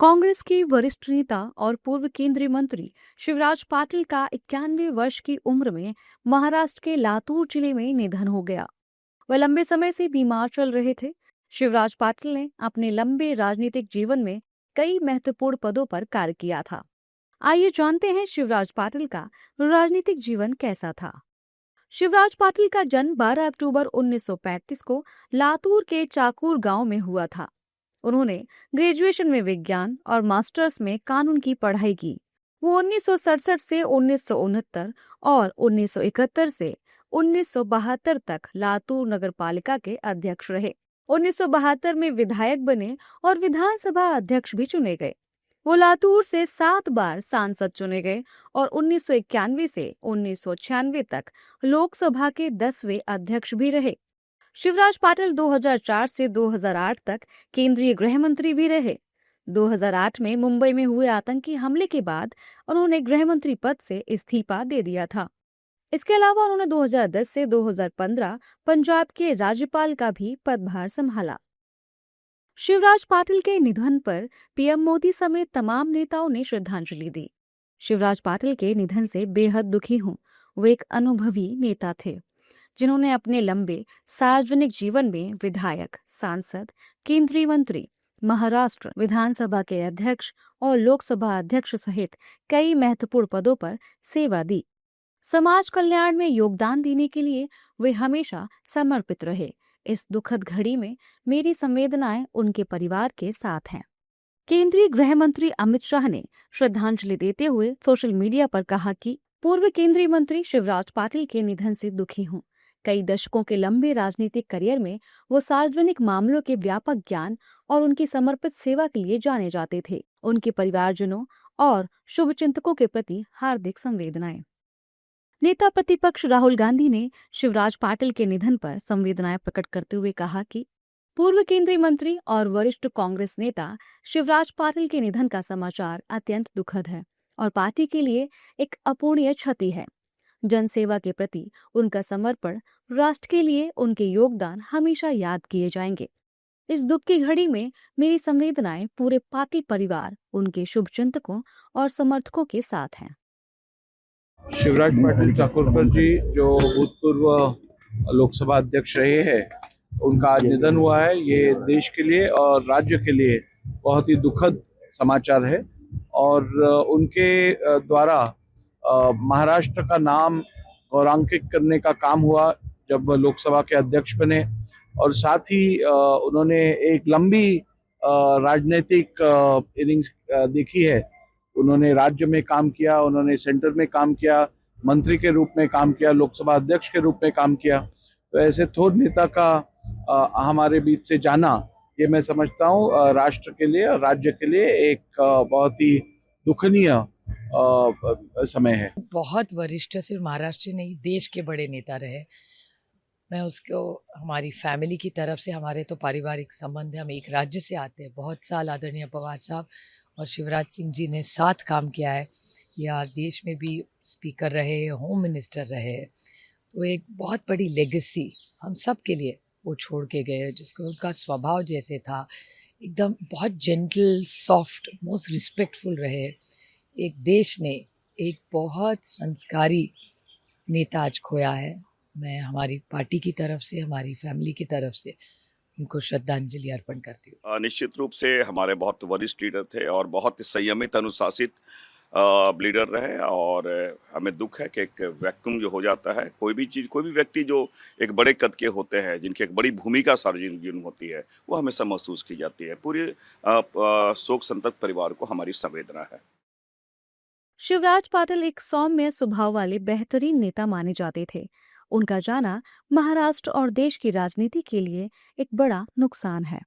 कांग्रेस के वरिष्ठ नेता और पूर्व केंद्रीय मंत्री शिवराज पाटिल का 91 वर्ष की उम्र में महाराष्ट्र के लातूर जिले में निधन हो गया। वह लंबे समय से बीमार चल रहे थे। शिवराज पाटिल ने अपने लंबे राजनीतिक जीवन में कई महत्वपूर्ण पदों पर कार्य किया था। आइए जानते हैं शिवराज पाटिल का राजनीतिक जीवन कैसा था। शिवराज पाटिल का जन्म 12 अक्टूबर 1935 को लातूर के चाकूर गांव में हुआ था। उन्होंने ग्रेजुएशन में विज्ञान और मास्टर्स में कानून की पढ़ाई की। वो 1967 से 1969 और 1971 से 1972 तक लातूर नगरपालिका के अध्यक्ष रहे। 1972 में विधायक बने और विधानसभा अध्यक्ष भी चुने गए। वो लातूर से 7 बार सांसद चुने गए और 1991 से 1996 तक लोकसभा के 10वें अध्यक्ष भी रहे। शिवराज पाटिल 2004 से 2008 तक केंद्रीय गृह मंत्री भी रहे। 2008 में मुंबई में हुए आतंकी हमले के बाद उन्होंने गृह मंत्री पद से इस्तीफा दे दिया था। इसके अलावा उन्होंने 2010 से 2015 पंजाब के राज्यपाल का भी पदभार संभाला। शिवराज पाटिल के निधन पर पीएम मोदी समेत तमाम नेताओं ने श्रद्धांजलि दी। शिवराज पाटिल के निधन से बेहद दुखी हूं। वे एक अनुभवी नेता थे जिन्होंने अपने लंबे सार्वजनिक जीवन में विधायक, सांसद, केंद्रीय मंत्री, महाराष्ट्र विधानसभा के अध्यक्ष और लोकसभा अध्यक्ष सहित कई महत्वपूर्ण पदों पर सेवा दी। समाज कल्याण में योगदान देने के लिए वे हमेशा समर्पित रहे। इस दुखद घड़ी में मेरी संवेदनाएं उनके परिवार के साथ हैं। केंद्रीय गृह मंत्री अमित शाह ने श्रद्धांजलि देते हुए सोशल मीडिया पर कहा कि पूर्व केंद्रीय मंत्री शिवराज पाटिल के निधन से दुखी हूं। कई दशकों के लंबे राजनीतिक करियर में वो सार्वजनिक मामलों के व्यापक ज्ञान और उनकी समर्पित सेवा के लिए जाने जाते थे। उनके परिवारजनों और शुभचिंतकों के प्रति हार्दिक संवेदनाएं। नेता प्रतिपक्ष राहुल गांधी ने शिवराज पाटिल के निधन पर संवेदनाएं प्रकट करते हुए कहा कि पूर्व केंद्रीय मंत्री और वरिष्ठ कांग्रेस नेता शिवराज पाटिल के निधन का समाचार अत्यंत दुखद है और पार्टी के लिए एक अपूरणीय क्षति है। जनसेवा के प्रति उनका समर्पण, राष्ट्र के लिए उनके योगदान हमेशा याद किए जाएंगे। इस दुख की घड़ी में मेरी संवेदनाएं पूरे पाटिल परिवार, उनके शुभचिंतकों और समर्थकों के साथ हैं। शिवराज पाटिल चाकुरकर जी जो भूतपूर्व लोकसभा अध्यक्ष रहे हैं, उनका आज निधन हुआ है। ये देश के लिए और राज्य के लिए बहुत ही दुखद समाचार है और उनके द्वारा महाराष्ट्र का नाम गौरवान्वित करने का काम हुआ जब वह लोकसभा के अध्यक्ष बने और साथ ही उन्होंने एक लंबी राजनीतिक इनिंग्स देखी है। उन्होंने राज्य में काम किया, उन्होंने सेंटर में काम किया, मंत्री के रूप में काम किया, लोकसभा अध्यक्ष के रूप में काम किया। तो ऐसे थोर नेता का हमारे बीच से जाना, ये मैं समझता हूँ राष्ट्र के लिए और राज्य के लिए एक बहुत ही दुखनीय समय है। बहुत वरिष्ठ, सिर्फ महाराष्ट्र नहीं देश के बड़े नेता रहे। मैं उसको हमारी फैमिली की तरफ से, हमारे तो पारिवारिक संबंध है, हम एक राज्य से आते हैं। बहुत साल आदरणीय पवार साहब और शिवराज सिंह जी ने साथ काम किया है। या देश में भी स्पीकर रहे, होम मिनिस्टर रहे। तो एक बहुत बड़ी लेगेसी हम सब के लिए वो छोड़ के गए, जिसको उनका स्वभाव जैसे था, एकदम बहुत जेंटल, सॉफ्ट, मोस्ट रिस्पेक्टफुल रहे। एक देश ने एक बहुत संस्कारी नेता आज खोया है। मैं हमारी पार्टी की तरफ से, हमारी फैमिली की तरफ से उनको श्रद्धांजलि अर्पण करती हूँ। निश्चित रूप से हमारे बहुत वरिष्ठ लीडर थे और बहुत संयमित, अनुशासित लीडर रहे और हमें दुख है कि एक वैक्यूम जो हो जाता है, कोई भी व्यक्ति जो एक बड़े कद के होते हैं, जिनकी एक बड़ी भूमिका सार्वजनिक जीवन होती है, वो हमेशा महसूस की जाती है। पूरे शोक संतप्त परिवार को हमारी संवेदना है। शिवराज पाटिल एक सौम्य स्वभाव वाले बेहतरीन नेता माने जाते थे। उनका जाना महाराष्ट्र और देश की राजनीति के लिए एक बड़ा नुकसान है।